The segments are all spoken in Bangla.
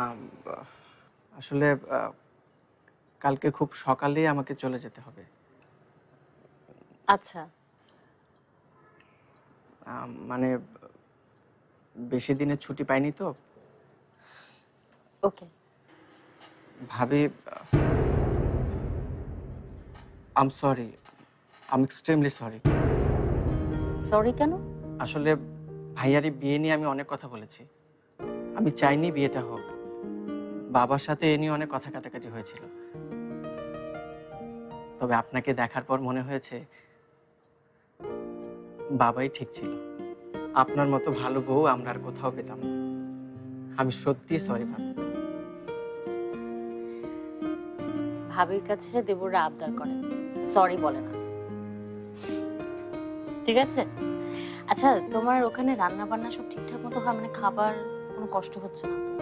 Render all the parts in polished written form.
আম, আসলে কালকে খুব সকালেই আমাকে চলে যেতে হবে। আচ্ছা। মানে বেশি দিনের ছুটি পাইনি তো। ওকে। ভাবি, আম সরি, আম এক্সট্রিমলি সরি। সরি কেন? আসলে ভাইয়ারি বিয়ে নিয়ে আমি অনেক কথা বলেছি। আমি চাইনি বিয়েটা হোক। বাবার সাথে এ নিয়ে অনেক কথা কাটাকাটি হয়েছিল। তবে আপনাকে দেখার পর মনে হয়েছে বাবাই ঠিক ছিল। আপনার মতো ভালো বউ আমরা আর কোথাও পেতাম না। আমি সত্যি সরি ভাবি। ভাবির কাছে দেবররা আবদার করে, সরি বলে না। ঠিক আছে। আচ্ছা, তোমার ওখানে রান্না বান্না সব ঠিকঠাক মতো হয়? মানে খাবার কোনো কষ্ট হচ্ছে না তো?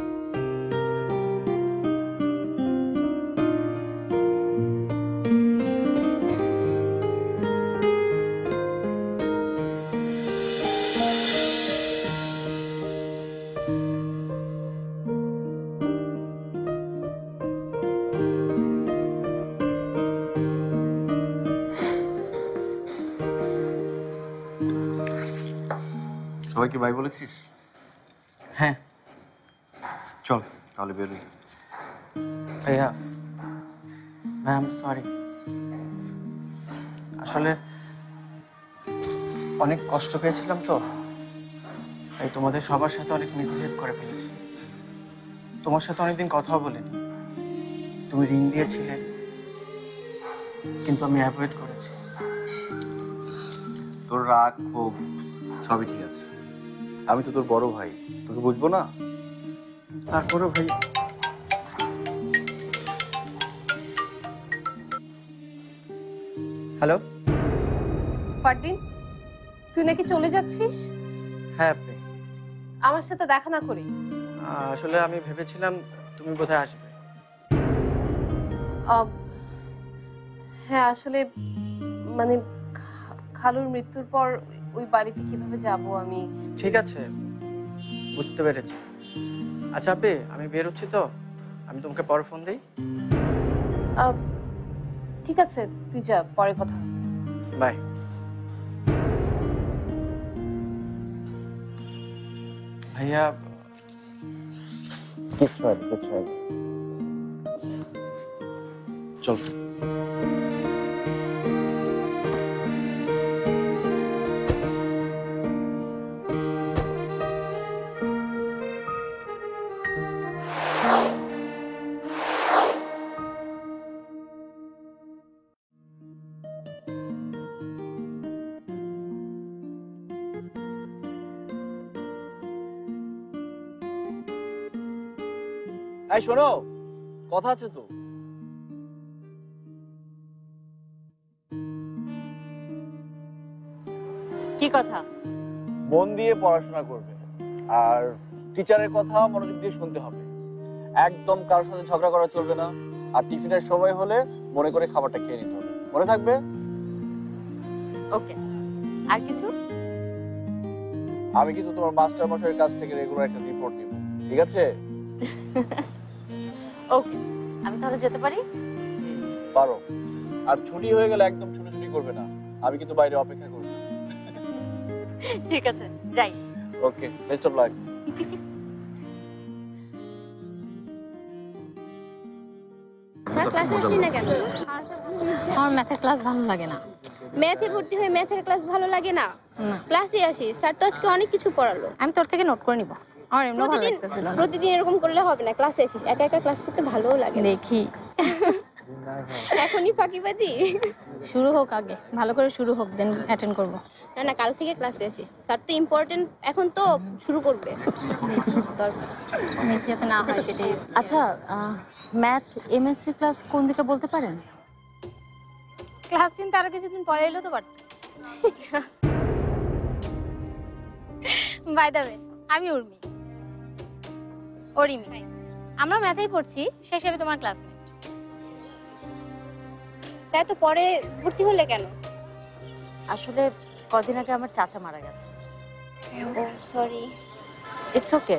সবাইকে বাই বলেছিস? হ্যাঁ চল তাহলে বেরোই। ভাইয়া, ভাই আম সরি। আসলে অনেক কষ্ট পেয়েছিলাম তো, তাই তোমাদের সবার সাথে অনেক মিসবিহেভ করে ফেলেছি। তোমার সাথে অনেকদিন কথাও বলিনি। তুমি রিং দিয়েছিলে, কিন্তু আমি অ্যাভয়েড করেছি। তোর রাগ ক্ষোভ সবই ঠিক আছে, আমি তো তোর বড় ভাই, তোকে বুঝবো না? তারপরেও ভাই, হ্যালো। ফারদিন, তুই নাকি চলে যাচ্ছিস? হ্যাঁ আপনি, আমার সাথে দেখা না করি? আসলে আমি ভেবেছিলাম তুমি বোধহয় আসবে। আম, হ্যাঁ আসলে মানে খালুর মৃত্যুর পর ওই বাড়িতে কিভাবে যাব আমি? ঠিক আছে, বুঝতে পেরেছি। আচ্ছা আপনি, আমি বেরোচ্ছি তো, আমি তোমাকে পরে ফোন দিই। আম, ঠিক আছে, তুই যা, পরে কথা হবে। বাই। ভাইয়া, চল। এই শোনো, কথা আছে তো। কি কথা? মন দিয়ে পড়াশোনা করবে, আর টিচারের কথা মনোযোগ দিয়ে শুনতে হবে। একদম কারোর সাথে ঝগড়া করা চলবে না, আর টিফিনের সময় হলে মনে করে খাবারটা খেয়ে নিতে হবে, মনে থাকবে? ওকে। আর কিছু? আমি কিন্তু তোমার মাস্টার মশাইয়ের কাছ থেকে রেগুলার একটা রিপোর্ট দিব, ঠিক আছে? ওকে। আমি তাহলে যেতে পারি? পারো। আর ছুটি হয়ে গেলে একদম ছুটি করবে না, আমি কিন্তু বাইরে অপেক্ষা করব। ঠিক আছে, যাই। ওকে, বেস্ট অফ লাক। ক্লাসে আসলি না কেন? আমার ম্যাথের ক্লাস ভালো লাগে না। ম্যাথে ভর্তি হয়ে ম্যাথের ক্লাস ভালো লাগে না? ক্লাসে আসিস, স্যার তো আজকে অনেক কিছু পড়ালো। আমি তোর থেকে নোট করে নিব। আমার এমনি ভালো প্রতিদিন লাগতেছিল না। প্রতিদিন এরকম করলে হবে না, ক্লাসে আসিস। একা একা ক্লাস করতে ভালোও লাগে না। দেখি এখনই ফাঁকিবাজি? শুরু হোক আগে, ভালো করে শুরু হোক, দেন অ্যাটেন্ড করব। না না, কাল থেকে ক্লাসে আসিস। স্যার তো ইম্পর্টেন্ট এখন তো শুরু করবে। মিস যাতে না হয় সেটাই। আচ্ছা, ম্যাথ এমএসসি ক্লাস কোন দিকে বলতে পারেন? ক্লাস চিন্তা আরো কিছুদিন পরে এলো তো পারত। বাই দ্য ওয়ে, আমি উর্মি। অরিমি। আমরা ম্যাথেই পড়ছি, সে হিসেবে তোমার ক্লাসমেট। তাই তো পরে ভর্তি হলে কেন? আসলে কদিন আগে আমার চাচা মারা গেছে। ও সরি। It's okay,